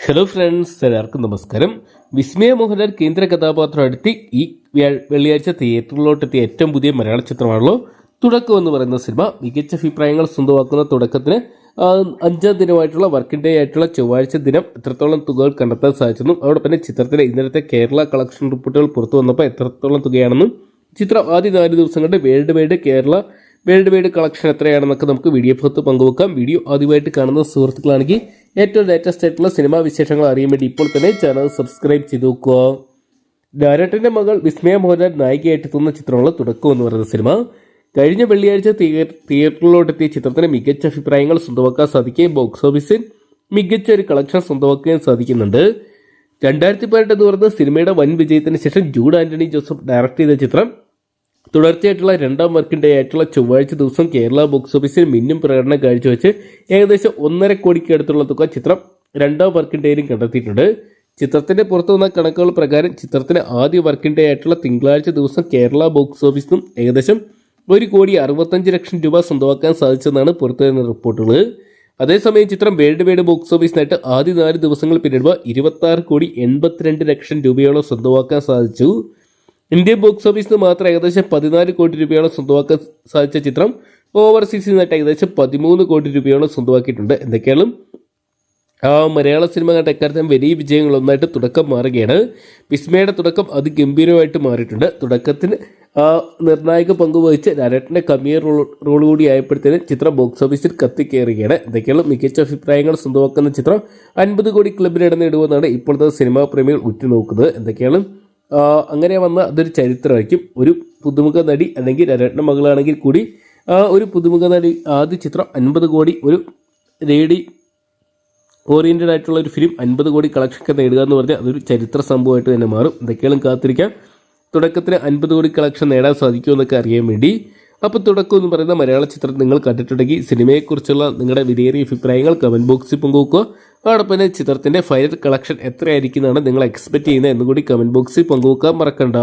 Hello friends, എല്ലാവർക്കും നമസ്കാരം. വിസ്മയ മോഹൻലാൽ കേന്ദ്ര കഥാപാത്രമെടുത്തി ഈ വെള്ളിയാഴ്ച തിയേറ്ററിലോട്ടെത്തിയ ഏറ്റവും പുതിയ മലയാള ചിത്രമാണല്ലോ തുടക്കം എന്ന് പറയുന്ന സിനിമ. മികച്ച അഭിപ്രായങ്ങൾ സ്വന്തമാക്കുന്ന തുടക്കത്തിന് 5ാം ദിനമായിട്ടുള്ള വർക്കിംഗ് ഡേ ആയിട്ടുള്ള ചൊവ്വാഴ്ച ദിനം എത്രത്തോളം തുകകൾ കണ്ടെത്താൻ സാധിച്ചെന്നും അതോടൊപ്പം തന്നെ ചിത്രത്തിലെ ഇന്നലത്തെ കേരള കളക്ഷൻ റിപ്പോർട്ടുകൾ പുറത്തു വന്നപ്പോൾ എത്രത്തോളം തുകയാണെന്നും ചിത്രം ആദ്യ 4 ദിവസങ്ങളുടെ വേൾഡ് വൈഡ് കളക്ഷൻ എത്രയാണെന്നൊക്കെ നമുക്ക് വീഡിയോ ഭാഗത്ത് പങ്കുവെക്കാം. വീഡിയോ ആദ്യമായിട്ട് കാണുന്ന സുഹൃത്തുക്കളാണെങ്കിൽ ഏറ്റവും ലേറ്റസ്റ്റ് ആയിട്ടുള്ള സിനിമാ വിശേഷങ്ങൾ അറിയാൻ വേണ്ടി ഇപ്പോൾ തന്നെ ചാനൽ സബ്സ്ക്രൈബ് ചെയ്ത് നോക്കുക. ഡയറക്ടറിന്റെ മകൾ വിസ്മയ മോഹൻലാൽ നായികയായിട്ട് എത്തുന്ന ചിത്രമുള്ള തുടക്കം എന്ന് പറയുന്ന സിനിമ കഴിഞ്ഞ വെള്ളിയാഴ്ച തിയേറ്ററിലോട്ടെത്തിയ ചിത്രത്തിന് മികച്ച അഭിപ്രായങ്ങൾ സ്വന്തമാക്കാൻ സാധിക്കുകയും ബോക്സ് ഓഫീസിൽ മികച്ച ഒരു കളക്ഷൻ സ്വന്തമാക്കുകയും സാധിക്കുന്നുണ്ട്. 2018 എന്ന് പറയുന്ന സിനിമയുടെ വൻ വിജയത്തിന് ശേഷം ജൂഡ് ആന്റണി ജോസഫ് ഡയറക്ട് ചെയ്ത ചിത്രം തുടർച്ചയായിട്ടുള്ള 2ാം വർക്കിംഗ് ഡേ ആയിട്ടുള്ള ചൊവ്വാഴ്ച ദിവസം കേരള ബോക്സ് ഓഫീസിൽ മിന്നും പ്രകടനം കാഴ്ചവെച്ച് ഏകദേശം 1.5 കോടിക്ക് അടുത്തുള്ള തുക ചിത്രം 2ാം വർക്കിംഗ് ഡേയിലും കണ്ടെത്തിയിട്ടുണ്ട്. ചിത്രത്തിന്റെ പുറത്തു വന്ന കണക്കുകൾ പ്രകാരം ചിത്രത്തിന് ആദ്യ വർക്കിംഗ് ഡേ ആയിട്ടുള്ള തിങ്കളാഴ്ച ദിവസം കേരള ബോക്സ് ഓഫീസിലും ഏകദേശം 1,65,00,000 രൂപ സ്വന്തമാക്കാൻ സാധിച്ചെന്നാണ് പുറത്തുവരുന്ന റിപ്പോർട്ടുകൾ. അതേസമയം ചിത്രം വേൾഡ് വൈഡ് ബോക്സ് ഓഫീസിനായിട്ട് ആദ്യ 4 ദിവസങ്ങൾ പിന്നിടുമ്പോൾ 26,82,00,000 രൂപയോളം സ്വന്തമാക്കാൻ സാധിച്ചു. ഇന്ത്യൻ ബോക്സ് ഓഫീസിന് മാത്രം ഏകദേശം 14 കോടി രൂപയോളം സ്വന്തമാക്കാൻ സാധിച്ച ചിത്രം ഓവർസീസിൽ നിന്നായിട്ട് ഏകദേശം 13 കോടി രൂപയോളം സ്വന്തമാക്കിയിട്ടുണ്ട്. എന്തൊക്കെയാണ് മലയാള സിനിമ കണ്ട എക്കാലത്തും വലിയ വിജയങ്ങളൊന്നായിട്ട് തുടക്കം മാറുകയാണ്. വിസ്മയുടെ തുടക്കം അതിഗംഭീരമായിട്ട് മാറിയിട്ടുണ്ട്. തുടക്കത്തിന് നിർണായക പങ്കുവഹിച്ച് ലാലേട്ടൻ്റെ കമിയർ റോൾ കൂടി ആയപ്പോഴത്തേന് ചിത്രം ബോക്സ് ഓഫീസിൽ കത്തിക്കയറുകയാണ്. എന്തൊക്കെയാണ് മികച്ച അഭിപ്രായങ്ങൾ സ്വന്തമാക്കുന്ന ചിത്രം 50 കോടി ക്ലബിൽ ഇടം നേടുമെന്നാണ് ഇപ്പോഴത്തെ സിനിമാ പ്രേമികൾ ഉറ്റുനോക്കുന്നത്. എന്തൊക്കെയാണ് അങ്ങനെ വന്ന അതൊരു ചരിത്രമായിരിക്കും. ഒരു പുതുമുഖ നടി അല്ലെങ്കിൽ ലാലേട്ടൻ്റെ മകളാണെങ്കിൽ കൂടി ഒരു പുതുമുഖ നടി ആദ്യ ചിത്രം 50 കോടി, ഒരു ലേഡി ഓറിയൻറ്റഡ് ആയിട്ടുള്ള ഒരു ഫിലിം 50 കോടി കളക്ഷനൊക്കെ നേടുക എന്ന് പറഞ്ഞാൽ അതൊരു ചരിത്ര സംഭവമായിട്ട് തന്നെ മാറും. എന്തൊക്കെയാണ് കാത്തിരിക്കാം. തുടക്കത്തിന് 50 കോടി കളക്ഷൻ നേടാൻ സാധിക്കുമെന്നൊക്കെ അറിയാൻ വേണ്ടി. അപ്പോൾ തുടക്കം എന്ന് പറയുന്ന മലയാള ചിത്രം നിങ്ങൾ കണ്ടിട്ടുണ്ടെങ്കിൽ സിനിമയെക്കുറിച്ചുള്ള നിങ്ങളുടെ വിലയേറിയ അഭിപ്രായങ്ങൾ കമൻറ്റ് ബോക്സിൽ പങ്കുവെക്കുക. അതോടൊപ്പം തന്നെ ചിത്രത്തിൻ്റെ ഫൈനൽ കളക്ഷൻ എത്രയായിരിക്കുന്നതാണ് നിങ്ങൾ എക്സ്പെക്റ്റ് ചെയ്യുന്നത് എന്നുകൂടി കമൻറ്റ് ബോക്സിൽ പങ്കുവെക്കാൻ മറക്കണ്ട.